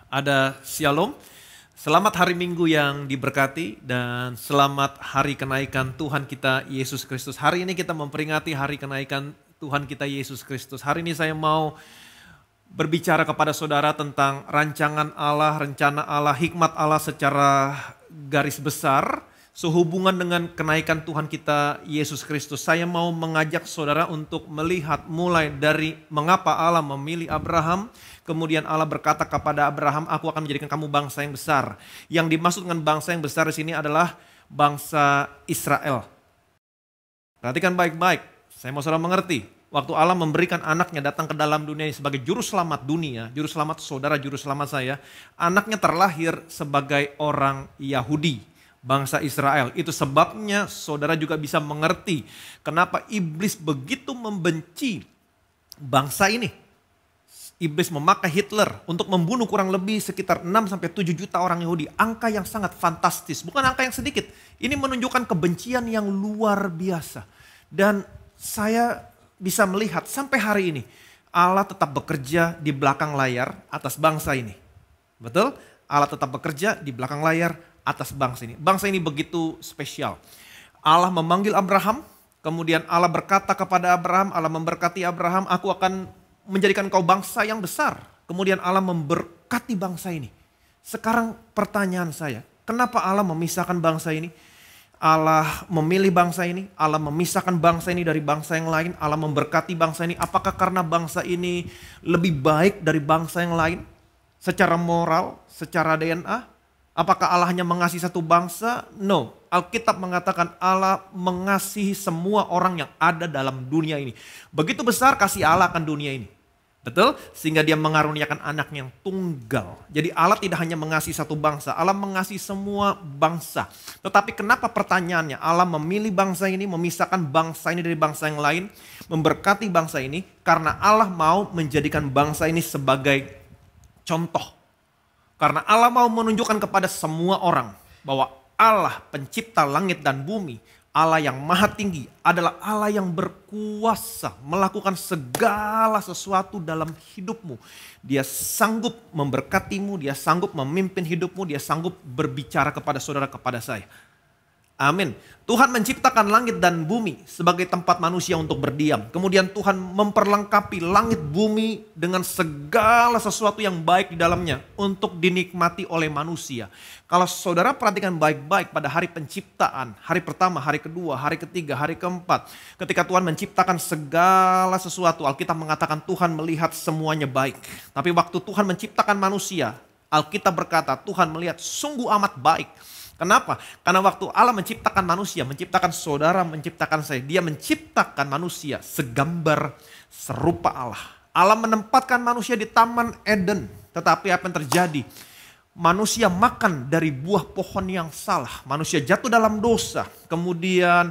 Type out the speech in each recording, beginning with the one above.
Ada Shalom. Selamat hari Minggu yang diberkati dan selamat hari kenaikan Tuhan kita Yesus Kristus. Hari ini kita memperingati hari kenaikan Tuhan kita Yesus Kristus. Hari ini saya mau berbicara kepada saudara tentang rancangan Allah, rencana Allah, hikmat Allah secara garis besar sehubungan dengan kenaikan Tuhan kita Yesus Kristus. Saya mau mengajak saudara untuk melihat mulai dari mengapa Allah memilih Abraham. Kemudian Allah berkata kepada Abraham, aku akan menjadikan kamu bangsa yang besar. Yang dimaksud dengan bangsa yang besar di sini adalah bangsa Israel. Perhatikan baik-baik, saya mau saudara mengerti. Waktu Allah memberikan anaknya datang ke dalam dunia ini sebagai juru selamat dunia, juru selamat saudara, juru selamat saya. Anaknya terlahir sebagai orang Yahudi, bangsa Israel. Itu sebabnya saudara juga bisa mengerti kenapa iblis begitu membenci bangsa ini. Iblis memakai Hitler untuk membunuh kurang lebih sekitar 6-7 juta orang Yahudi. Angka yang sangat fantastis, bukan angka yang sedikit. Ini menunjukkan kebencian yang luar biasa. Dan saya bisa melihat sampai hari ini Allah tetap bekerja di belakang layar atas bangsa ini. Betul? Allah tetap bekerja di belakang layar atas bangsa ini. Bangsa ini begitu spesial. Allah memanggil Abraham, kemudian Allah berkata kepada Abraham, Allah memberkati Abraham, aku akan menjadikan kau bangsa yang besar. Kemudian Allah memberkati bangsa ini. Sekarang pertanyaan saya, kenapa Allah memisahkan bangsa ini? Allah memilih bangsa ini, Allah memisahkan bangsa ini dari bangsa yang lain, Allah memberkati bangsa ini. Apakah karena bangsa ini lebih baik dari bangsa yang lain? Secara moral, secara DNA? Apakah Allah hanya mengasihi satu bangsa? No. Alkitab mengatakan Allah mengasihi semua orang yang ada dalam dunia ini. Begitu besar kasih Allah akan dunia ini. Betul? Sehingga dia mengaruniakan anaknya yang tunggal. Jadi Allah tidak hanya mengasihi satu bangsa, Allah mengasihi semua bangsa. Tetapi kenapa pertanyaannya Allah memilih bangsa ini, memisahkan bangsa ini dari bangsa yang lain, memberkati bangsa ini, karena Allah mau menjadikan bangsa ini sebagai contoh. Karena Allah mau menunjukkan kepada semua orang bahwa Allah pencipta langit dan bumi, Allah yang maha tinggi adalah Allah yang berkuasa melakukan segala sesuatu dalam hidupmu. Dia sanggup memberkatimu, dia sanggup memimpin hidupmu, dia sanggup berbicara kepada saudara, kepada saya. Amin. Tuhan menciptakan langit dan bumi sebagai tempat manusia untuk berdiam. Kemudian Tuhan memperlengkapi langit bumi dengan segala sesuatu yang baik di dalamnya untuk dinikmati oleh manusia. Kalau saudara perhatikan baik-baik pada hari penciptaan, hari pertama, hari kedua, hari ketiga, hari keempat. Ketika Tuhan menciptakan segala sesuatu, Alkitab mengatakan Tuhan melihat semuanya baik. Tapi waktu Tuhan menciptakan manusia, Alkitab berkata Tuhan melihat sungguh amat baik. Kenapa? Karena waktu Allah menciptakan manusia, menciptakan saudara, menciptakan saya. Dia menciptakan manusia segambar serupa Allah. Allah menempatkan manusia di Taman Eden. Tetapi apa yang terjadi? Manusia makan dari buah pohon yang salah. Manusia jatuh dalam dosa. Kemudian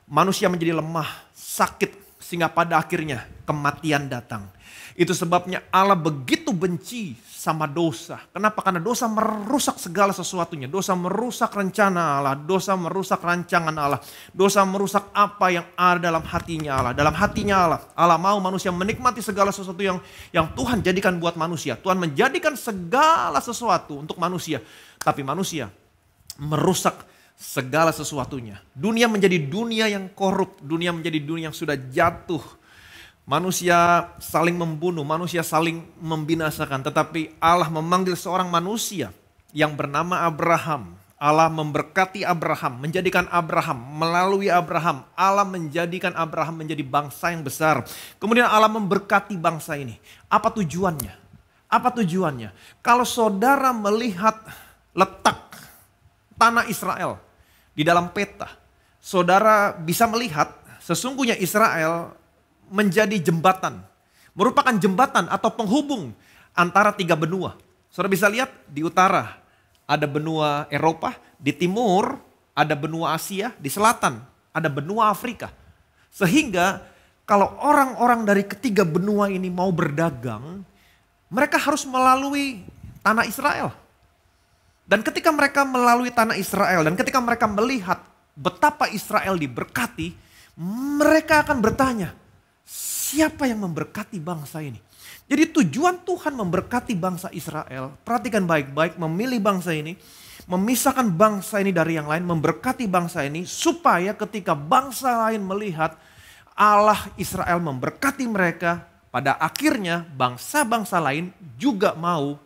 manusia menjadi lemah, sakit. Sehingga pada akhirnya kematian datang. Itu sebabnya Allah begitu benci sama dosa. Kenapa? Karena dosa merusak segala sesuatunya. Dosa merusak rencana Allah. Dosa merusak rancangan Allah. Dosa merusak apa yang ada dalam hatinya Allah. Dalam hatinya Allah. Allah mau manusia menikmati segala sesuatu yang Tuhan jadikan buat manusia. Tuhan menjadikan segala sesuatu untuk manusia. Tapi manusia merusak segala sesuatunya. Dunia menjadi dunia yang korup. Dunia menjadi dunia yang sudah jatuh. Manusia saling membunuh, manusia saling membinasakan. Tetapi Allah memanggil seorang manusia yang bernama Abraham. Allah memberkati Abraham, menjadikan Abraham, melalui Abraham. Allah menjadikan Abraham menjadi bangsa yang besar. Kemudian Allah memberkati bangsa ini. Apa tujuannya? Apa tujuannya? Kalau saudara melihat letak tanah Israel di dalam peta, saudara bisa melihat sesungguhnya Israel menjadi jembatan, merupakan jembatan atau penghubung antara tiga benua. Saudara bisa lihat di utara ada benua Eropa, di timur ada benua Asia, di selatan ada benua Afrika. Sehingga kalau orang-orang dari ketiga benua ini mau berdagang, mereka harus melalui tanah Israel. Dan ketika mereka melalui tanah Israel dan ketika mereka melihat betapa Israel diberkati, mereka akan bertanya, siapa yang memberkati bangsa ini? Jadi tujuan Tuhan memberkati bangsa Israel, perhatikan baik-baik, memilih bangsa ini, memisahkan bangsa ini dari yang lain, memberkati bangsa ini, supaya ketika bangsa lain melihat Allah Israel memberkati mereka, pada akhirnya bangsa-bangsa lain juga mau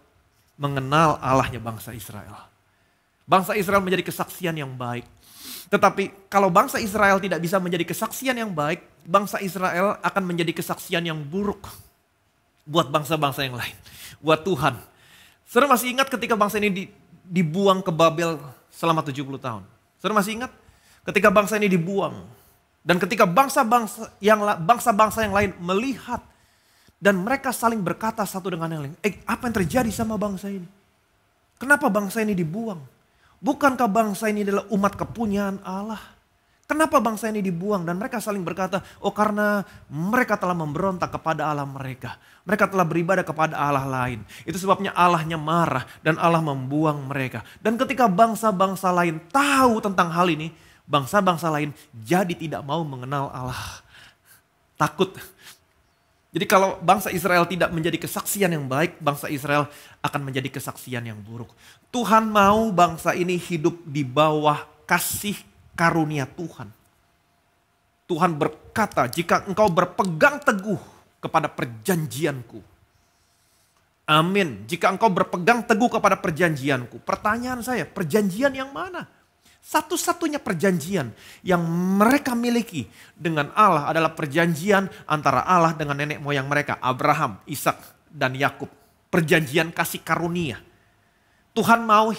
mengenal Allahnya bangsa Israel. Bangsa Israel menjadi kesaksian yang baik. Tetapi kalau bangsa Israel tidak bisa menjadi kesaksian yang baik, bangsa Israel akan menjadi kesaksian yang buruk buat bangsa-bangsa yang lain, buat Tuhan. Saudara masih ingat ketika bangsa ini dibuang ke Babel selama 70 tahun? Saudara masih ingat ketika bangsa ini dibuang dan ketika bangsa-bangsa yang lain melihat dan mereka saling berkata satu dengan yang lain, apa yang terjadi sama bangsa ini? Kenapa bangsa ini dibuang? Bukankah bangsa ini adalah umat kepunyaan Allah? Kenapa bangsa ini dibuang? Dan mereka saling berkata, karena mereka telah memberontak kepada Allah mereka. Mereka telah beribadah kepada Allah lain. Itu sebabnya Allahnya marah dan Allah membuang mereka. Dan ketika bangsa-bangsa lain tahu tentang hal ini, bangsa-bangsa lain jadi tidak mau mengenal Allah. Takut. Jadi kalau bangsa Israel tidak menjadi kesaksian yang baik, bangsa Israel akan menjadi kesaksian yang buruk. Tuhan mau bangsa ini hidup di bawah kasih karunia Tuhan. Tuhan berkata, jika engkau berpegang teguh kepada perjanjianku. Amin. Jika engkau berpegang teguh kepada perjanjianku. Pertanyaan saya, perjanjian yang mana? Satu-satunya perjanjian yang mereka miliki dengan Allah adalah perjanjian antara Allah dengan nenek moyang mereka, Abraham, Ishak, dan Yakub. Perjanjian kasih karunia. Tuhan mau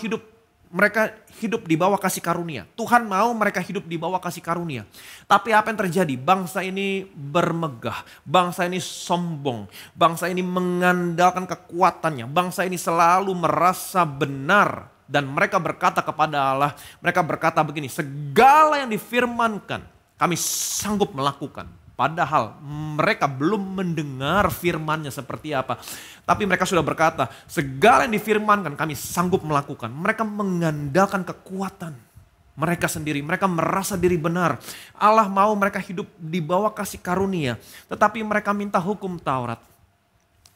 mereka hidup di bawah kasih karunia. Tuhan mau mereka hidup di bawah kasih karunia. Tapi apa yang terjadi? Bangsa ini bermegah. Bangsa ini sombong. Bangsa ini mengandalkan kekuatannya. Bangsa ini selalu merasa benar. Dan mereka berkata kepada Allah, mereka berkata begini, segala yang difirmankan kami sanggup melakukan. Padahal mereka belum mendengar firman-Nya seperti apa. Tapi mereka sudah berkata, segala yang difirmankan kami sanggup melakukan. Mereka mengandalkan kekuatan mereka sendiri. Mereka merasa diri benar. Allah mau mereka hidup di bawah kasih karunia. Tetapi mereka minta hukum Taurat.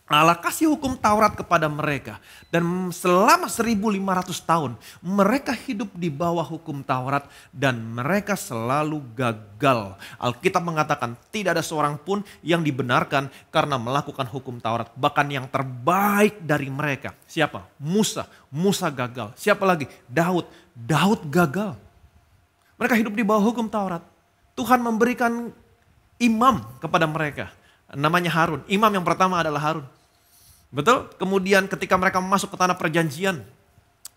Allah kasih hukum Taurat kepada mereka. Dan selama 1500 tahun mereka hidup di bawah hukum Taurat dan mereka selalu gagal. Alkitab mengatakan tidak ada seorang pun yang dibenarkan karena melakukan hukum Taurat. Bahkan yang terbaik dari mereka. Siapa? Musa. Musa gagal. Siapa lagi? Daud. Daud gagal. Mereka hidup di bawah hukum Taurat. Tuhan memberikan imam kepada mereka. Namanya Harun. Imam yang pertama adalah Harun. Betul? Kemudian ketika mereka masuk ke tanah perjanjian,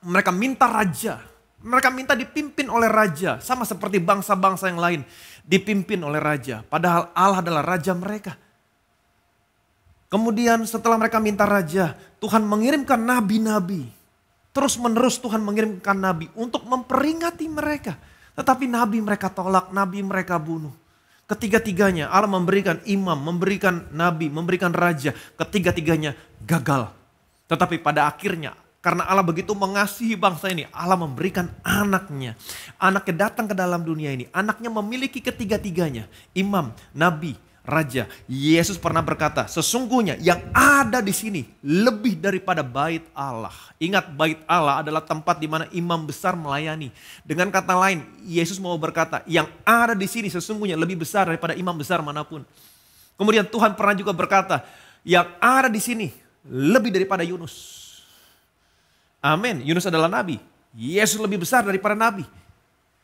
mereka minta raja. Mereka minta dipimpin oleh raja. Sama seperti bangsa-bangsa yang lain. Dipimpin oleh raja. Padahal Allah adalah raja mereka. Kemudian setelah mereka minta raja, Tuhan mengirimkan nabi-nabi. Terus menerus Tuhan mengirimkan nabi untuk memperingati mereka. Tetapi nabi mereka tolak, nabi mereka bunuh. Ketiga-tiganya Allah memberikan imam, memberikan nabi, memberikan raja. Ketiga-tiganya gagal. Tetapi pada akhirnya karena Allah begitu mengasihi bangsa ini, Allah memberikan anaknya. Anaknya datang ke dalam dunia ini. Anaknya memiliki ketiga-tiganya. Imam, nabi, raja. Yesus pernah berkata, sesungguhnya yang ada di sini lebih daripada bait Allah. Ingat, bait Allah adalah tempat di mana imam besar melayani. Dengan kata lain, Yesus mau berkata, yang ada di sini sesungguhnya lebih besar daripada imam besar manapun. Kemudian Tuhan pernah juga berkata, yang ada di sini lebih daripada Yunus. Amin. Yunus adalah nabi. Yesus lebih besar daripada nabi.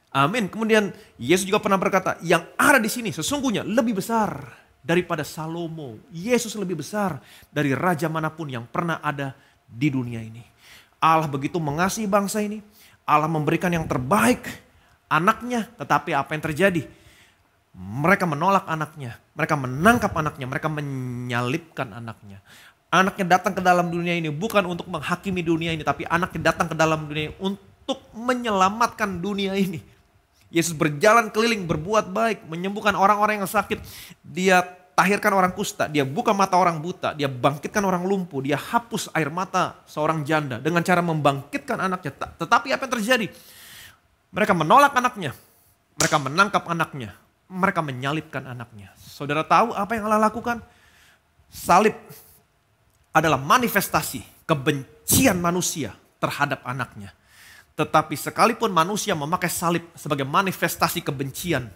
Amin. Kemudian Yesus juga pernah berkata, yang ada di sini sesungguhnya lebih besar daripada Salomo. Yesus lebih besar dari raja manapun yang pernah ada di dunia ini. Allah begitu mengasihi bangsa ini. Allah memberikan yang terbaik anaknya. Tetapi apa yang terjadi? Mereka menolak anaknya. Mereka menangkap anaknya. Mereka menyalibkan anaknya. Anaknya datang ke dalam dunia ini bukan untuk menghakimi dunia ini. Tapi anaknya datang ke dalam dunia ini untuk menyelamatkan dunia ini. Yesus berjalan keliling berbuat baik. Menyembuhkan orang-orang yang sakit. Dia tahirkan orang kusta. Dia buka mata orang buta. Dia bangkitkan orang lumpuh. Dia hapus air mata seorang janda. Dengan cara membangkitkan anaknya. Tetapi apa yang terjadi? Mereka menolak anaknya. Mereka menangkap anaknya. Mereka menyalibkan anaknya. Saudara tahu apa yang Allah lakukan? Salib. adalah manifestasi kebencian manusia terhadap anaknya. Tetapi sekalipun manusia memakai salib sebagai manifestasi kebencian,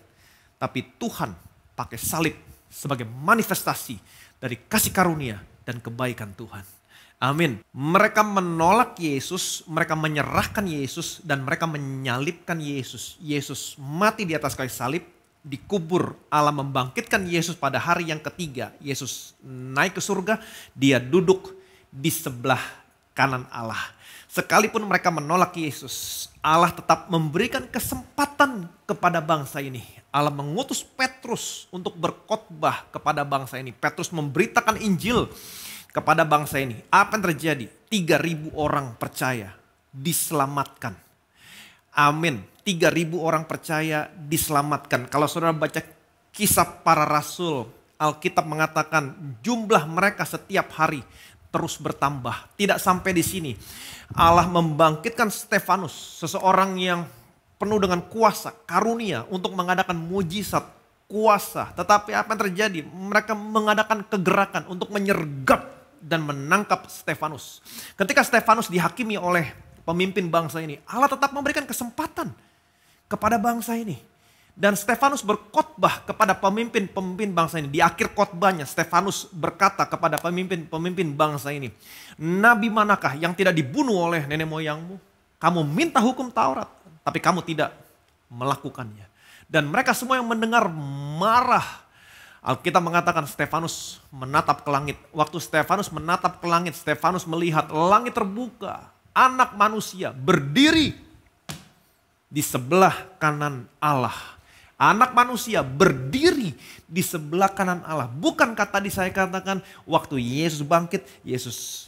tapi Tuhan pakai salib sebagai manifestasi dari kasih karunia dan kebaikan Tuhan. Amin. Mereka menolak Yesus, mereka menyerahkan Yesus, dan mereka menyalibkan Yesus. Yesus mati di atas kayu salib, dikubur. Allah membangkitkan Yesus pada hari yang ketiga. Yesus naik ke surga, dia duduk di sebelah kanan Allah. Sekalipun mereka menolak Yesus, Allah tetap memberikan kesempatan kepada bangsa ini. Allah mengutus Petrus untuk berkhotbah kepada bangsa ini. Petrus memberitakan Injil kepada bangsa ini. Apa yang terjadi? 3.000 orang percaya, diselamatkan. Amin. 3.000 orang percaya, diselamatkan. Kalau saudara baca kisah para rasul, Alkitab mengatakan jumlah mereka setiap hari terus bertambah. Tidak sampai di sini. Allah membangkitkan Stefanus, seseorang yang penuh dengan kuasa, karunia untuk mengadakan mujizat, kuasa. Tetapi apa yang terjadi? Mereka mengadakan kegerakan untuk menyergap dan menangkap Stefanus. Ketika Stefanus dihakimi oleh pemimpin bangsa ini, Allah tetap memberikan kesempatan kepada bangsa ini. Dan Stefanus berkhotbah kepada pemimpin bangsa ini. Di akhir khotbahnya Stefanus berkata kepada pemimpin bangsa ini, nabi manakah yang tidak dibunuh oleh nenek moyangmu? Kamu minta hukum Taurat, tapi kamu tidak melakukannya. Dan mereka semua yang mendengar marah. Alkitab mengatakan Stefanus menatap ke langit. Waktu Stefanus menatap ke langit, Stefanus melihat langit terbuka. Anak manusia berdiri di sebelah kanan Allah. Anak manusia berdiri di sebelah kanan Allah. Bukankah tadi saya katakan waktu Yesus bangkit, Yesus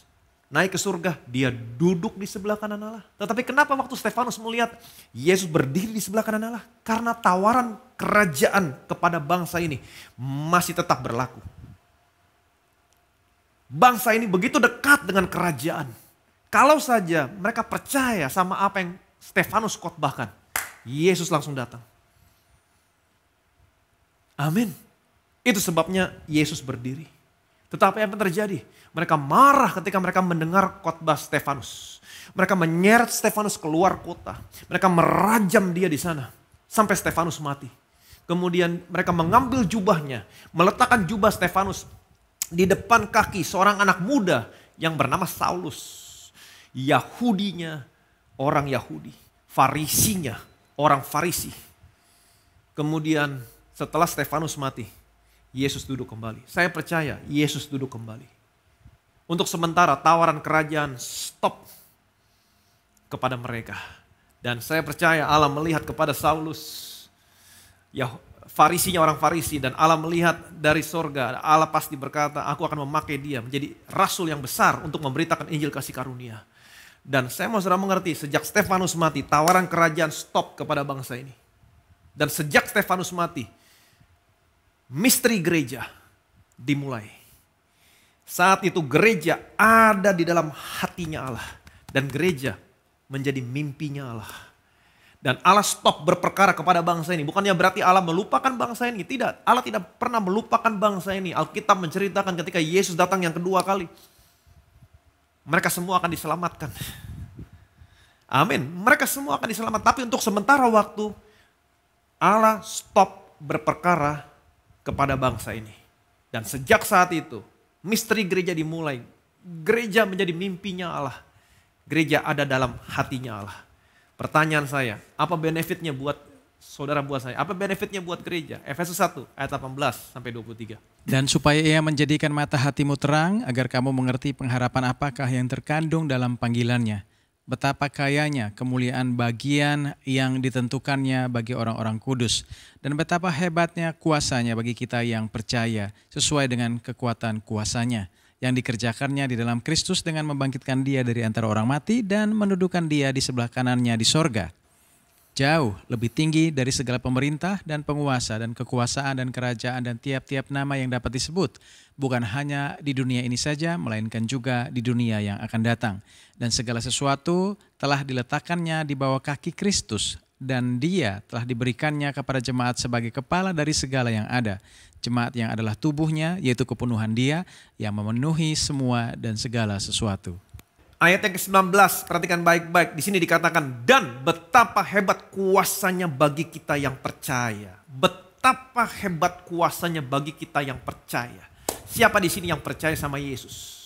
naik ke surga, dia duduk di sebelah kanan Allah. Tetapi kenapa waktu Stefanus melihat Yesus berdiri di sebelah kanan Allah? Karena tawaran kerajaan kepada bangsa ini masih tetap berlaku. Bangsa ini begitu dekat dengan kerajaan. Kalau saja mereka percaya sama apa yang Stefanus khotbahkan, Yesus langsung datang. Amin. Itu sebabnya Yesus berdiri. Tetapi apa yang terjadi? Mereka marah ketika mereka mendengar khotbah Stefanus. Mereka menyeret Stefanus keluar kota. Mereka merajam dia di sana. Sampai Stefanus mati. Kemudian mereka mengambil jubahnya. Meletakkan jubah Stefanus di depan kaki seorang anak muda yang bernama Saulus. Yahudinya orang Yahudi. Farisinya orang Farisi. Kemudian setelah Stefanus mati, Yesus duduk kembali. Saya percaya Yesus duduk kembali. Untuk sementara tawaran kerajaan stop kepada mereka. Dan saya percaya Allah melihat kepada Saulus, ya Farisinya orang Farisi, dan Allah melihat dari sorga. Allah pasti berkata, aku akan memakai dia menjadi rasul yang besar untuk memberitakan Injil kasih karunia. Dan saya mau saudara mengerti, sejak Stefanus mati, tawaran kerajaan stop kepada bangsa ini. Dan sejak Stefanus mati, misteri gereja dimulai. Saat itu gereja ada di dalam hatinya Allah. Dan gereja menjadi mimpinya Allah. Dan Allah stop berperkara kepada bangsa ini. Bukannya berarti Allah melupakan bangsa ini. Tidak, Allah tidak pernah melupakan bangsa ini. Alkitab menceritakan ketika Yesus datang yang kedua kali, mereka semua akan diselamatkan. Amin. Mereka semua akan diselamatkan. Tapi untuk sementara waktu, Allah stop berperkara kepada bangsa ini. Dan sejak saat itu, misteri gereja dimulai. Gereja menjadi mimpinya Allah. Gereja ada dalam hatinya Allah. Pertanyaan saya, apa benefitnya buat saudara, buat saya? Apa benefitnya buat gereja? Efesus 1 ayat 18 sampai 23. Dan supaya ia menjadikan mata hatimu terang, agar kamu mengerti pengharapan apakah yang terkandung dalam panggilannya. Betapa kayanya kemuliaan bagian yang ditentukannya bagi orang-orang kudus. Dan betapa hebatnya kuasanya bagi kita yang percaya sesuai dengan kekuatan kuasanya. Yang dikerjakannya di dalam Kristus dengan membangkitkan dia dari antara orang mati dan mendudukan dia di sebelah kanannya di sorga. Jauh lebih tinggi dari segala pemerintah dan penguasa dan kekuasaan dan kerajaan dan tiap-tiap nama yang dapat disebut. Bukan hanya di dunia ini saja, melainkan juga di dunia yang akan datang. Dan segala sesuatu telah diletakkannya di bawah kaki Kristus. Dan dia telah diberikannya kepada jemaat sebagai kepala dari segala yang ada. jemaat yang adalah tubuhnya, yaitu kepenuhan Dia yang memenuhi semua dan segala sesuatu. Ayat yang ke-19, perhatikan baik-baik. Di sini dikatakan, dan betapa hebat kuasanya bagi kita yang percaya. Betapa hebat kuasanya bagi kita yang percaya. Siapa di sini yang percaya sama Yesus?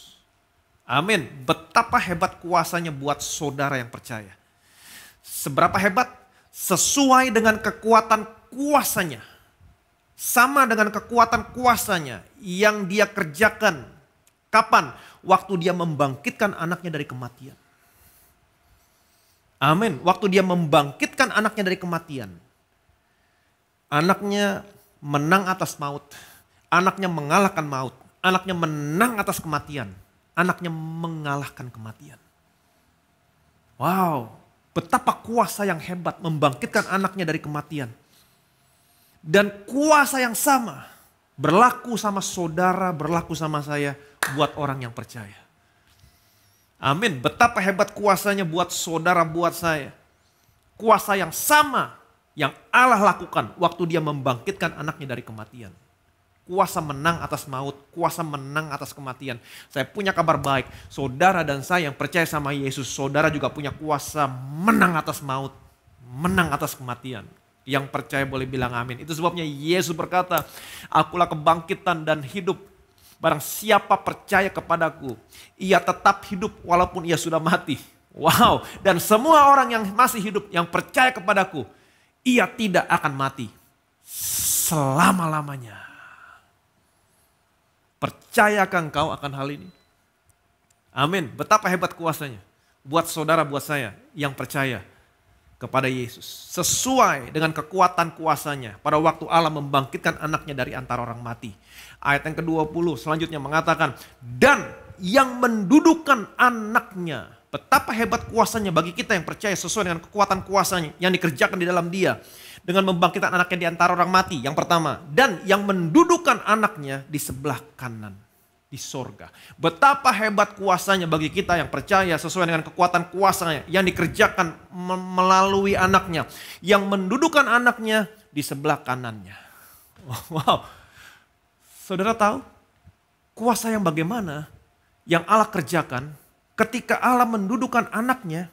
Amin. Betapa hebat kuasanya buat saudara yang percaya. Seberapa hebat? Sesuai dengan kekuatan kuasanya. Sama dengan kekuatan kuasanya yang Dia kerjakan. Kapan? Waktu Dia membangkitkan anaknya dari kematian. Amin. Waktu Dia membangkitkan anaknya dari kematian. Anaknya menang atas maut. Anaknya mengalahkan maut. Anaknya menang atas kematian. Anaknya mengalahkan kematian. Wow. Betapa kuasa yang hebat membangkitkan anaknya dari kematian. Dan kuasa yang sama berlaku sama saudara, berlaku sama saya buat orang yang percaya. Amin. Betapa hebat kuasanya buat saudara, buat saya. Kuasa yang sama yang Allah lakukan waktu Dia membangkitkan anaknya dari kematian. Kuasa menang atas maut, kuasa menang atas kematian. Saya punya kabar baik, saudara dan saya yang percaya sama Yesus, saudara juga punya kuasa menang atas maut, menang atas kematian. Yang percaya boleh bilang amin. Itu sebabnya Yesus berkata, akulah kebangkitan dan hidup. Barang siapa percaya kepadaku, ia tetap hidup walaupun ia sudah mati. Wow. Dan semua orang yang masih hidup, yang percaya kepadaku, ia tidak akan mati selama-lamanya. Percayakah engkau akan hal ini? Amin. Betapa hebat kuasanya. Buat saudara, buat saya yang percaya kepada Yesus. Sesuai dengan kekuatan kuasanya. Pada waktu Allah membangkitkan anaknya dari antara orang mati. Ayat yang ke-20 selanjutnya mengatakan. Dan yang mendudukkan anaknya. Betapa hebat kuasanya bagi kita yang percaya sesuai dengan kekuatan kuasanya. Yang dikerjakan di dalam Dia. Dengan membangkitkan anaknya di antara orang mati. Yang pertama. Dan yang mendudukkan anaknya di sebelah kanan. Di sorga. Betapa hebat kuasanya bagi kita yang percaya sesuai dengan kekuatan kuasanya yang dikerjakan melalui anaknya. Yang mendudukkan anaknya di sebelah kanannya. Wow. Saudara tahu kuasa yang bagaimana yang Allah kerjakan ketika Allah mendudukkan anaknya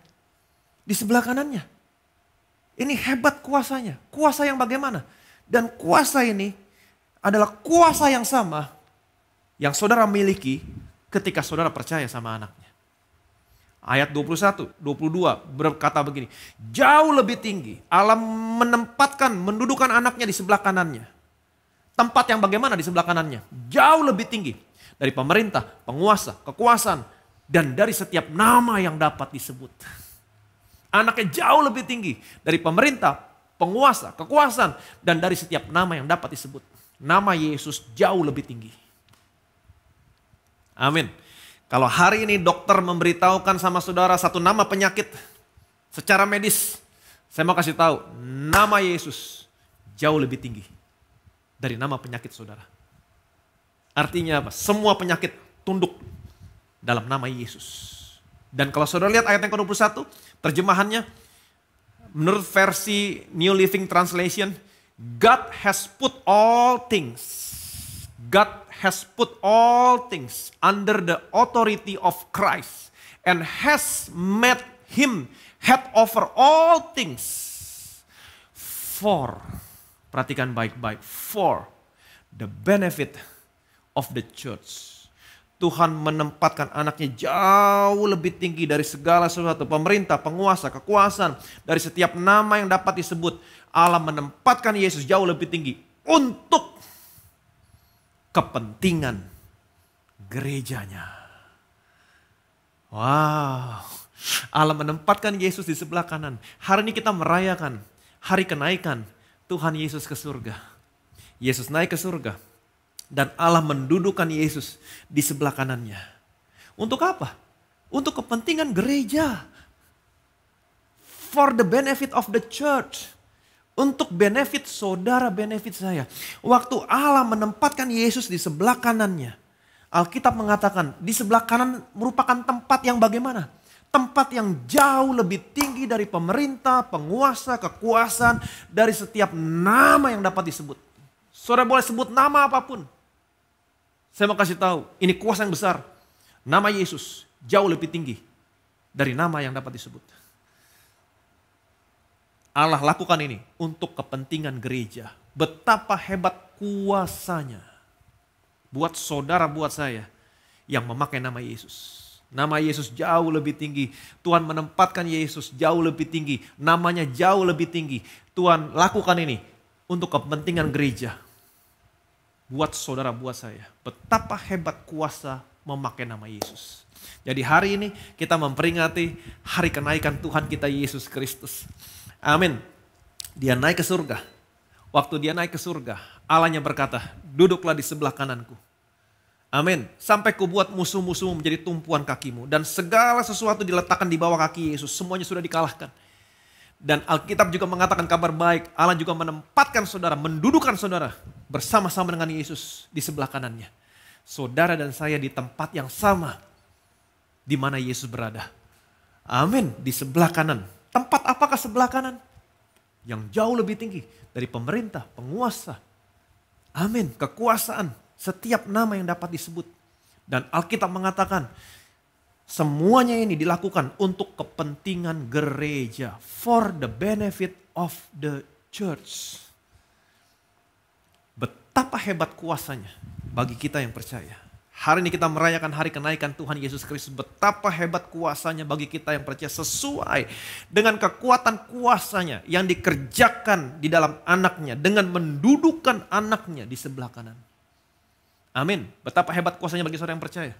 di sebelah kanannya. Ini hebat kuasanya. Kuasa yang bagaimana? Dan kuasa ini adalah kuasa yang sama yang saudara miliki ketika saudara percaya sama anaknya. Ayat 21, 22 berkata begini. Jauh lebih tinggi Allah mendudukkan anaknya di sebelah kanannya. Tempat yang bagaimana di sebelah kanannya? Jauh lebih tinggi dari pemerintah, penguasa, kekuasaan, dan dari setiap nama yang dapat disebut. Anaknya jauh lebih tinggi dari pemerintah, penguasa, kekuasaan, dan dari setiap nama yang dapat disebut. Nama Yesus jauh lebih tinggi. Amin. Kalau hari ini dokter memberitahukan sama saudara satu nama penyakit secara medis, saya mau kasih tahu, nama Yesus jauh lebih tinggi dari nama penyakit saudara. Artinya apa? Semua penyakit tunduk dalam nama Yesus. Dan kalau saudara lihat ayat yang ke-21, terjemahannya menurut versi New Living Translation, God has put all things under the authority of Christ and has made him head over all things for, perhatikan baik-baik, for the benefit of the church. Tuhan menempatkan anaknya jauh lebih tinggi dari segala sesuatu. Pemerintah, penguasa, kekuasaan. Dari setiap nama yang dapat disebut. Allah menempatkan Yesus jauh lebih tinggi. Untuk kepentingan gerejanya. Wow. Allah menempatkan Yesus di sebelah kanan. Hari ini kita merayakan hari kenaikan Tuhan Yesus ke surga. Yesus naik ke surga. Dan Allah mendudukkan Yesus di sebelah kanannya. Untuk apa? Untuk kepentingan gereja. For the benefit of the church. Untuk benefit saudara, benefit saya. Waktu Allah menempatkan Yesus di sebelah kanannya. Alkitab mengatakan di sebelah kanan merupakan tempat yang bagaimana? Tempat yang jauh lebih tinggi dari pemerintah, penguasa, kekuasaan. Dari setiap nama yang dapat disebut. Saudara boleh sebut nama apapun. Saya mau kasih tahu, ini kuasa yang besar. Nama Yesus jauh lebih tinggi dari nama yang dapat disebut. Allah lakukan ini untuk kepentingan gereja. Betapa hebat kuasanya. Buat saudara, buat saya yang memakai nama Yesus. Nama Yesus jauh lebih tinggi. Tuhan menempatkan Yesus jauh lebih tinggi. Namanya jauh lebih tinggi. Tuhan lakukan ini untuk kepentingan gereja. Buat saudara, buat saya. Betapa hebat kuasa memakai nama Yesus. Jadi hari ini kita memperingati hari kenaikan Tuhan kita Yesus Kristus. Amin. Dia naik ke surga. Waktu dia naik ke surga, Allahnya berkata, duduklah di sebelah kananku. Amin. Sampai kubuat musuh-musuhmu menjadi tumpuan kakimu. Dan segala sesuatu diletakkan di bawah kaki Yesus. Semuanya sudah dikalahkan. Dan Alkitab juga mengatakan kabar baik. Allah juga menempatkan saudara, mendudukan saudara bersama-sama dengan Yesus di sebelah kanannya. Saudara dan saya di tempat yang sama di mana Yesus berada. Amin. Di sebelah kanan. Tempat apakah sebelah kanan? Yang jauh lebih tinggi dari pemerintah, penguasa. Amin. Kekuasaan. Setiap nama yang dapat disebut. Dan Alkitab mengatakan semuanya ini dilakukan untuk kepentingan gereja. For the benefit of the church. Betapa hebat kuasanya bagi kita yang percaya. Hari ini kita merayakan hari kenaikan Tuhan Yesus Kristus. Betapa hebat kuasanya bagi kita yang percaya sesuai dengan kekuatan kuasanya yang dikerjakan di dalam anaknya. Dengan mendudukkan anaknya di sebelah kanan. Amin. Betapa hebat kuasanya bagi saudara yang percaya.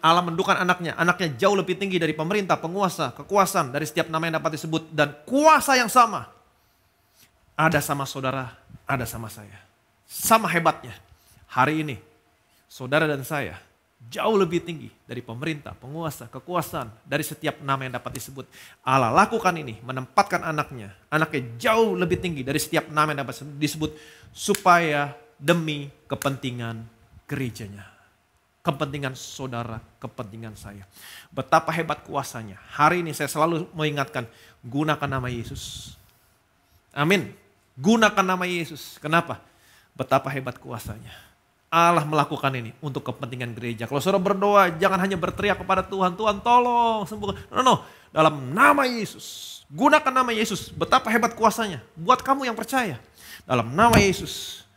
Allah mendudukan anaknya jauh lebih tinggi dari pemerintah, penguasa, kekuasaan, dari setiap nama yang dapat disebut. Dan kuasa yang sama ada sama saudara, ada sama saya. Sama hebatnya. Hari ini saudara dan saya jauh lebih tinggi dari pemerintah, penguasa, kekuasaan, dari setiap nama yang dapat disebut. Allah lakukan ini, menempatkan anaknya jauh lebih tinggi dari setiap nama yang dapat disebut, supaya demi kepentingan gerejanya. Kepentingan saudara, kepentingan saya. Betapa hebat kuasanya. Hari ini saya selalu mengingatkan, gunakan nama Yesus. Amin. Gunakan nama Yesus. Kenapa? Betapa hebat kuasanya. Allah melakukan ini untuk kepentingan gereja. Kalau saudara berdoa, jangan hanya berteriak kepada Tuhan, Tuhan tolong sembuhkan. No. Dalam nama Yesus. Gunakan nama Yesus. Betapa hebat kuasanya. Buat kamu yang percaya. Dalam nama Yesus.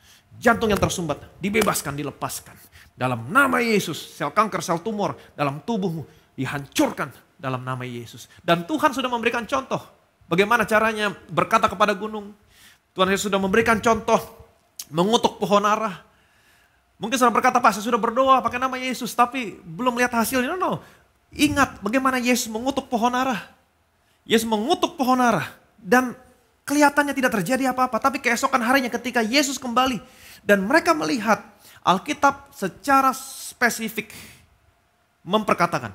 Jantung yang tersumbat dibebaskan, dilepaskan. Dalam nama Yesus, sel kanker, sel tumor dalam tubuhmu dihancurkan dalam nama Yesus. Dan Tuhan sudah memberikan contoh bagaimana caranya berkata kepada gunung. Tuhan Yesus sudah memberikan contoh mengutuk pohon ara. Mungkin saudara berkata, Pak, saya sudah berdoa pakai nama Yesus tapi belum lihat hasilnya. No. Ingat bagaimana Yesus mengutuk pohon ara. Yesus mengutuk pohon ara dan kelihatannya tidak terjadi apa-apa. Tapi keesokan harinya ketika Yesus kembali dan mereka melihat, Alkitab secara spesifik memperkatakan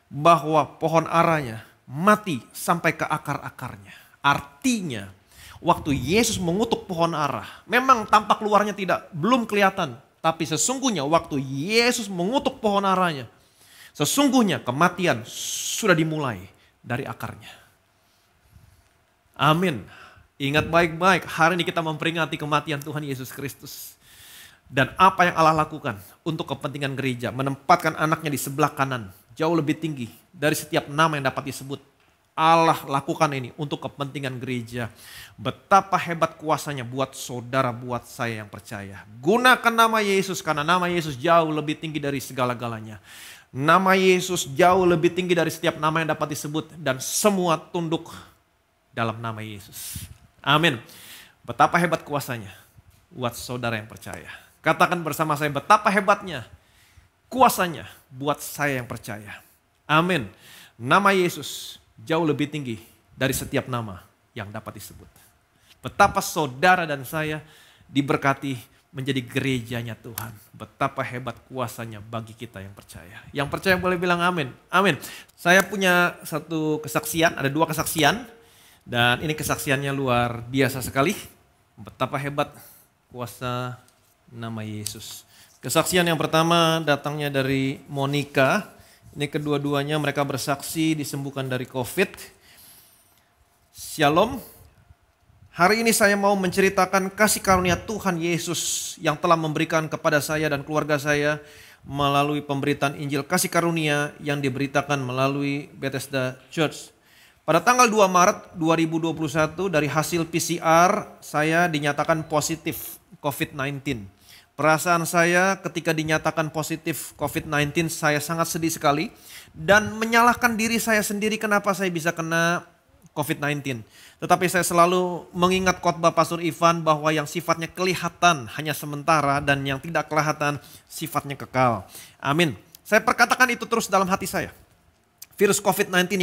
bahwa pohon aranya mati sampai ke akar-akarnya. Artinya waktu Yesus mengutuk pohon ara, memang tampak luarnya belum kelihatan. Tapi sesungguhnya waktu Yesus mengutuk pohon aranya, sesungguhnya kematian sudah dimulai dari akarnya. Amin. Ingat baik-baik, hari ini kita memperingati kematian Tuhan Yesus Kristus. Dan apa yang Allah lakukan untuk kepentingan gereja, menempatkan anaknya di sebelah kanan, jauh lebih tinggi dari setiap nama yang dapat disebut. Allah lakukan ini untuk kepentingan gereja. Betapa hebat kuasanya buat saudara, buat saya yang percaya. Gunakan nama Yesus karena nama Yesus jauh lebih tinggi dari segala-galanya. Nama Yesus jauh lebih tinggi dari setiap nama yang dapat disebut. Dan semua tunduk dalam nama Yesus. Amin. Betapa hebat kuasanya buat saudara yang percaya. Katakan bersama saya, betapa hebatnya kuasanya buat saya yang percaya. Amin. Nama Yesus jauh lebih tinggi dari setiap nama yang dapat disebut. Betapa saudara dan saya diberkati menjadi gerejanya Tuhan. Betapa hebat kuasanya bagi kita yang percaya. Yang percaya boleh bilang amin. Amin. Saya punya satu kesaksian, ada 2 kesaksian. Dan ini kesaksiannya luar biasa sekali. Betapa hebat kuasa nama Yesus. Kesaksian yang pertama datangnya dari Monica. Ini kedua-duanya mereka bersaksi disembuhkan dari COVID. Shalom. Hari ini saya mau menceritakan kasih karunia Tuhan Yesus yang telah memberikan kepada saya dan keluarga saya melalui pemberitaan Injil kasih karunia yang diberitakan melalui Bethesda Church. Pada tanggal 2 Maret 2021 dari hasil PCR saya dinyatakan positif COVID-19. Perasaan saya ketika dinyatakan positif COVID-19 saya sangat sedih sekali dan menyalahkan diri saya sendiri kenapa saya bisa kena COVID-19. Tetapi saya selalu mengingat khotbah Pastor Ivan bahwa yang sifatnya kelihatan hanya sementara dan yang tidak kelihatan sifatnya kekal. Amin. Saya perkatakan itu terus dalam hati saya. Virus COVID-19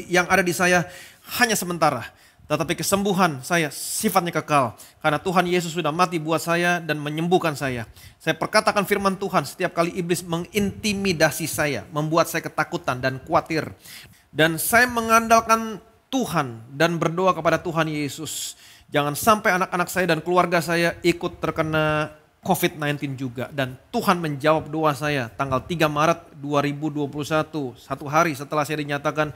yang ada di saya hanya sementara. Tetapi kesembuhan saya sifatnya kekal. Karena Tuhan Yesus sudah mati buat saya dan menyembuhkan saya. Saya perkatakan firman Tuhan setiap kali iblis mengintimidasi saya. Membuat saya ketakutan dan khawatir. Dan saya mengandalkan Tuhan dan berdoa kepada Tuhan Yesus. Jangan sampai anak-anak saya dan keluarga saya ikut terkena COVID-19 juga. Dan Tuhan menjawab doa saya tanggal 3 Maret 2021. Satu hari setelah saya dinyatakan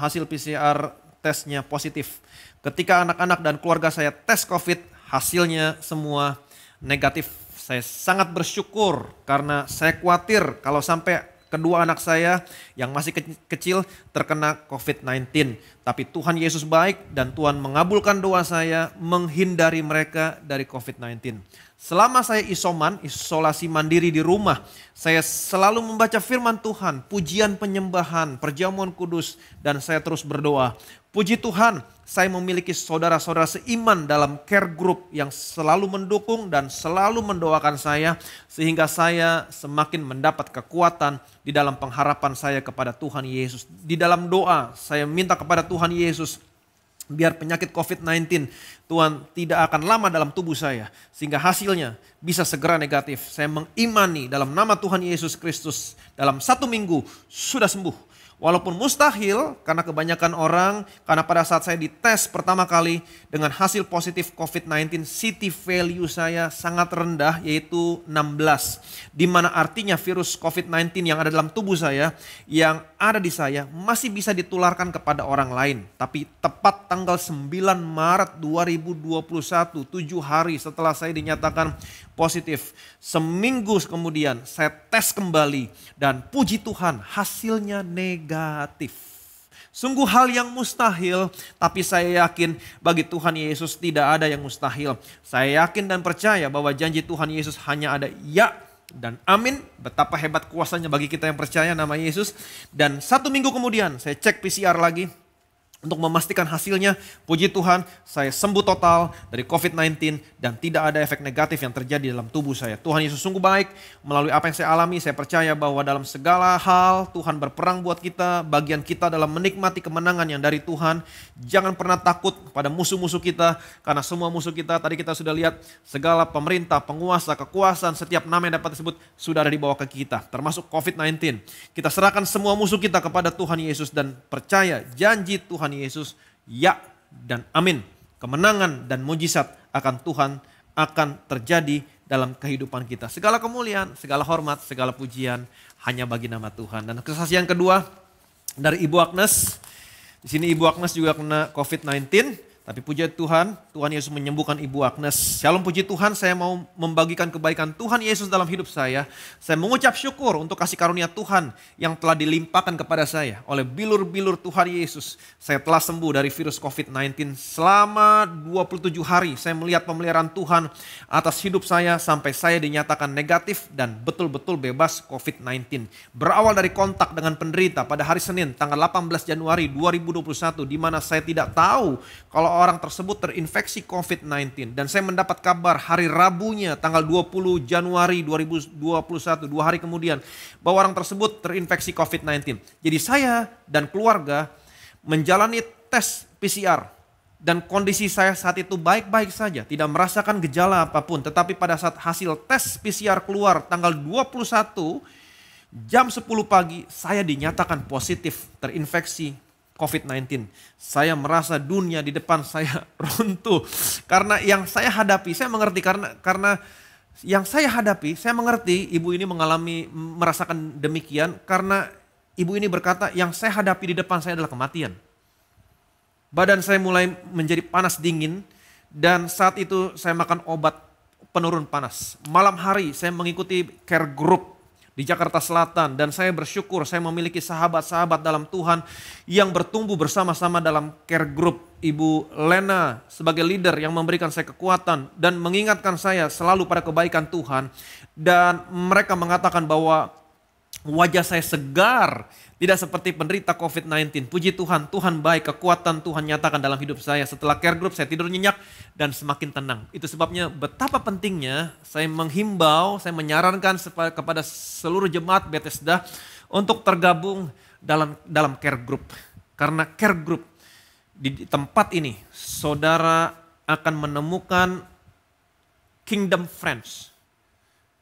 hasil PCR tesnya positif. Ketika anak-anak dan keluarga saya tes COVID, hasilnya semua negatif. Saya sangat bersyukur karena saya khawatir kalau sampai kedua anak saya yang masih kecil terkena COVID-19. Tapi Tuhan Yesus baik dan Tuhan mengabulkan doa saya menghindari mereka dari COVID-19. Selama saya isolasi mandiri di rumah, saya selalu membaca firman Tuhan, pujian penyembahan, perjamuan kudus, dan saya terus berdoa. Puji Tuhan, saya memiliki saudara-saudara seiman dalam care group yang selalu mendukung dan selalu mendoakan saya sehingga saya semakin mendapat kekuatan di dalam pengharapan saya kepada Tuhan Yesus. Di dalam doa saya minta kepada Tuhan Yesus biar penyakit COVID-19 Tuhan tidak akan lama dalam tubuh saya sehingga hasilnya bisa segera negatif. Saya mengimani dalam nama Tuhan Yesus Kristus dalam 1 minggu sudah sembuh. Walaupun mustahil karena kebanyakan orang, karena pada saat saya dites pertama kali dengan hasil positif COVID-19, city value saya sangat rendah yaitu 16. Di mana artinya virus COVID-19 yang ada dalam tubuh saya, yang ada di saya masih bisa ditularkan kepada orang lain. Tapi tepat tanggal 9 Maret 2021, 7 hari setelah saya dinyatakan positif, seminggu kemudian saya tes kembali dan puji Tuhan hasilnya negatif. Sungguh hal yang mustahil, tapi saya yakin bagi Tuhan Yesus tidak ada yang mustahil. Saya yakin dan percaya bahwa janji Tuhan Yesus hanya ada ya dan amin. Betapa hebat kuasanya bagi kita yang percaya nama Yesus. Dan 1 minggu kemudian saya cek PCR lagi untuk memastikan hasilnya. Puji Tuhan, saya sembuh total dari COVID-19 dan tidak ada efek negatif yang terjadi dalam tubuh saya. Tuhan Yesus sungguh baik. Melalui apa yang saya alami, saya percaya bahwa dalam segala hal Tuhan berperang buat kita. Bagian kita dalam menikmati kemenangan yang dari Tuhan. Jangan pernah takut pada musuh-musuh kita, karena semua musuh kita tadi kita sudah lihat, segala pemerintah, penguasa, kekuasaan, setiap nama yang dapat disebut sudah ada di bawah kaki kita, termasuk COVID-19. Kita serahkan semua musuh kita kepada Tuhan Yesus dan percaya janji Tuhan Yesus, ya dan amin. Kemenangan dan mujizat akan Tuhan akan terjadi dalam kehidupan kita. Segala kemuliaan, segala hormat, segala pujian hanya bagi nama Tuhan. Dan kesaksian kedua dari Ibu Agnes. Di sini Ibu Agnes juga kena COVID-19. Tapi puji Tuhan, Tuhan Yesus menyembuhkan Ibu Agnes. Shalom, puji Tuhan, saya mau membagikan kebaikan Tuhan Yesus dalam hidup saya. Saya mengucap syukur untuk kasih karunia Tuhan yang telah dilimpahkan kepada saya oleh bilur-bilur Tuhan Yesus. Saya telah sembuh dari virus COVID-19 selama 27 hari. Saya melihat pemeliharaan Tuhan atas hidup saya sampai saya dinyatakan negatif dan betul-betul bebas COVID-19. Berawal dari kontak dengan penderita pada hari Senin tanggal 18 Januari 2021 di mana saya tidak tahu kalau orang tersebut terinfeksi COVID-19. Dan saya mendapat kabar hari Rabunya tanggal 20 Januari 2021, 2 hari kemudian, bahwa orang tersebut terinfeksi COVID-19. Jadi saya dan keluarga menjalani tes PCR. Dan kondisi saya saat itu baik-baik saja, tidak merasakan gejala apapun. Tetapi pada saat hasil tes PCR keluar tanggal 21 jam 10 pagi, saya dinyatakan positif terinfeksi COVID-19. Saya merasa dunia di depan saya runtuh. Karena yang saya hadapi, saya mengerti karena yang saya hadapi, saya mengerti ibu ini merasakan demikian karena ibu ini berkata yang saya hadapi di depan saya adalah kematian. Badan saya mulai menjadi panas dingin dan saat itu saya makan obat penurun panas. Malam hari saya mengikuti care group di Jakarta Selatan dan saya bersyukur saya memiliki sahabat-sahabat dalam Tuhan yang bertumbuh bersama-sama dalam care group. Ibu Lena sebagai leader yang memberikan saya kekuatan dan mengingatkan saya selalu pada kebaikan Tuhan. Dan mereka mengatakan bahwa wajah saya segar, tidak seperti penderita COVID-19. Puji Tuhan, Tuhan baik, kekuatan Tuhan nyatakan dalam hidup saya. Setelah care group saya tidur nyenyak dan semakin tenang. Itu sebabnya betapa pentingnya saya menghimbau, saya menyarankan kepada seluruh jemaat Bethesda untuk tergabung dalam care group. Karena care group di tempat ini, saudara akan menemukan kingdom friends.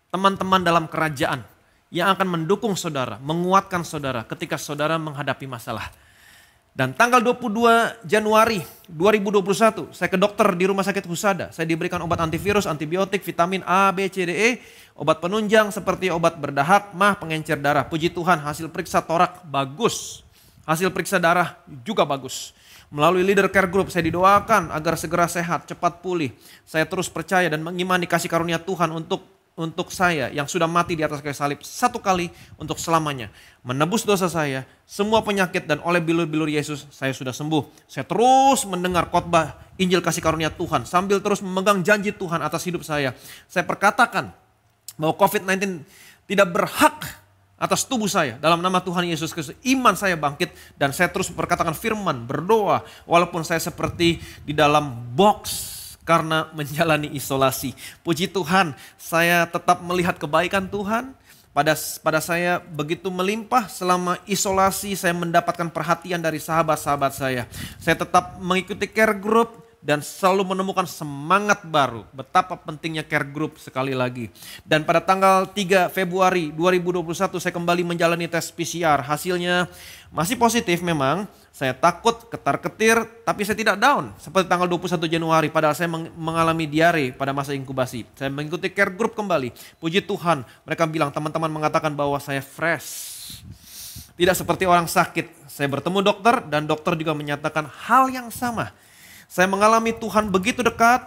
Teman-teman dalam kerajaan yang akan mendukung saudara, menguatkan saudara ketika saudara menghadapi masalah. Dan tanggal 22 Januari 2021, saya ke dokter di Rumah Sakit Husada. Saya diberikan obat antivirus, antibiotik, vitamin A, B, C, D, E, obat penunjang seperti obat berdahak, mah, pengencer darah. Puji Tuhan, hasil periksa torak bagus. Hasil periksa darah juga bagus. Melalui leader care group saya didoakan agar segera sehat, cepat pulih. Saya terus percaya dan mengimani kasih karunia Tuhan untuk saya yang sudah mati di atas kayu salib satu kali untuk selamanya. Menebus dosa saya, semua penyakit dan oleh bilur-bilur Yesus saya sudah sembuh. Saya terus mendengar khotbah Injil kasih karunia Tuhan sambil terus memegang janji Tuhan atas hidup saya. Saya perkatakan bahwa COVID-19 tidak berhak atas tubuh saya dalam nama Tuhan Yesus Kristus. Iman saya bangkit dan saya terus berkatakan firman, berdoa walaupun saya seperti di dalam box karena menjalani isolasi. Puji Tuhan, saya tetap melihat kebaikan Tuhan pada saya begitu melimpah. Selama isolasi saya mendapatkan perhatian dari sahabat-sahabat saya. Saya tetap mengikuti care group dan selalu menemukan semangat baru. Betapa pentingnya care group sekali lagi. Dan pada tanggal 3 Februari 2021 saya kembali menjalani tes PCR. Hasilnya masih positif memang. Saya takut, ketar-ketir, tapi saya tidak down. Seperti tanggal 21 Januari, padahal saya mengalami diare pada masa inkubasi. Saya mengikuti care group kembali. Puji Tuhan, mereka bilang, teman-teman mengatakan bahwa saya fresh. Tidak seperti orang sakit. Saya bertemu dokter dan dokter juga menyatakan hal yang sama. Saya mengalami Tuhan begitu dekat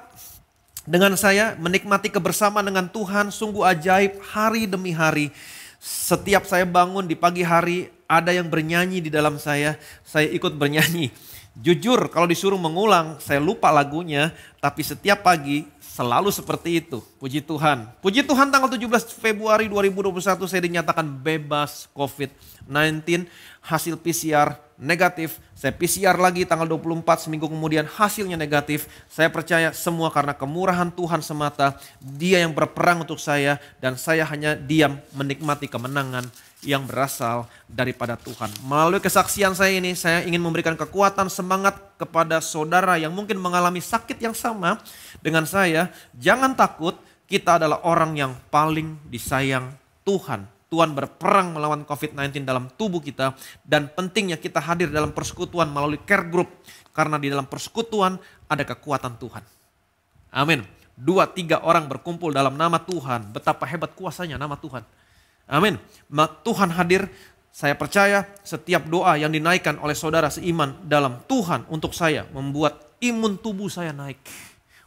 dengan saya, menikmati kebersamaan dengan Tuhan, sungguh ajaib hari demi hari. Setiap saya bangun di pagi hari, ada yang bernyanyi di dalam saya ikut bernyanyi. Jujur kalau disuruh mengulang, saya lupa lagunya, tapi setiap pagi selalu seperti itu. Puji Tuhan. Puji Tuhan, tanggal 17 Februari 2021 saya dinyatakan bebas COVID-19, hasil PCR negatif. Saya PCR lagi tanggal 24, seminggu kemudian hasilnya negatif. Saya percaya semua karena kemurahan Tuhan semata. Dia yang berperang untuk saya dan saya hanya diam menikmati kemenangan yang berasal daripada Tuhan. Melalui kesaksian saya ini, saya ingin memberikan kekuatan, semangat kepada saudara yang mungkin mengalami sakit yang sama dengan saya. Jangan takut, kita adalah orang yang paling disayang Tuhan. Tuhan berperang melawan COVID-19 dalam tubuh kita dan pentingnya kita hadir dalam persekutuan melalui care group karena di dalam persekutuan ada kekuatan Tuhan. Amin. 2-3 orang berkumpul dalam nama Tuhan, betapa hebat kuasanya nama Tuhan. Amin. Tuhan hadir, saya percaya setiap doa yang dinaikkan oleh saudara seiman dalam Tuhan untuk saya membuat imun tubuh saya naik.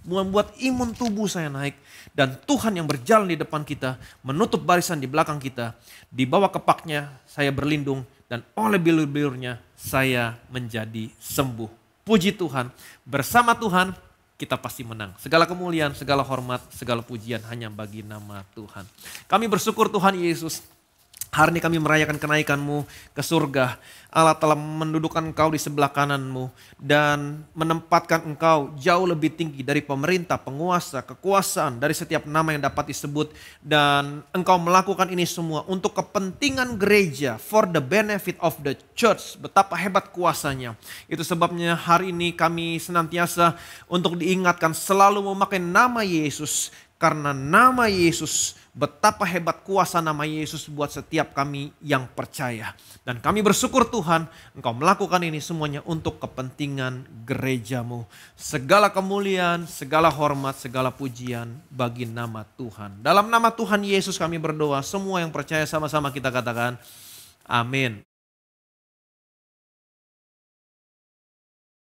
Membuat imun tubuh saya naik. Dan Tuhan yang berjalan di depan kita, menutup barisan di belakang kita. Di bawah kepaknya saya berlindung dan oleh bilur-bilurnya saya menjadi sembuh. Puji Tuhan, bersama Tuhan kita pasti menang. Segala kemuliaan, segala hormat, segala pujian hanya bagi nama Tuhan. Kami bersyukur Tuhan Yesus. Hari ini kami merayakan kenaikan-Mu ke surga. Allah telah mendudukkan Engkau di sebelah kanan-Mu dan menempatkan Engkau jauh lebih tinggi dari pemerintah, penguasa, kekuasaan, dari setiap nama yang dapat disebut. Dan Engkau melakukan ini semua untuk kepentingan gereja, for the benefit of the church. Betapa hebat kuasanya. Itu sebabnya hari ini kami senantiasa untuk diingatkan selalu memakai nama Yesus. Karena nama Yesus, betapa hebat kuasa nama Yesus buat setiap kami yang percaya. Dan kami bersyukur Tuhan, Engkau melakukan ini semuanya untuk kepentingan gereja-Mu. Segala kemuliaan, segala hormat, segala pujian bagi nama Tuhan. Dalam nama Tuhan Yesus kami berdoa, semua yang percaya sama-sama kita katakan, amin.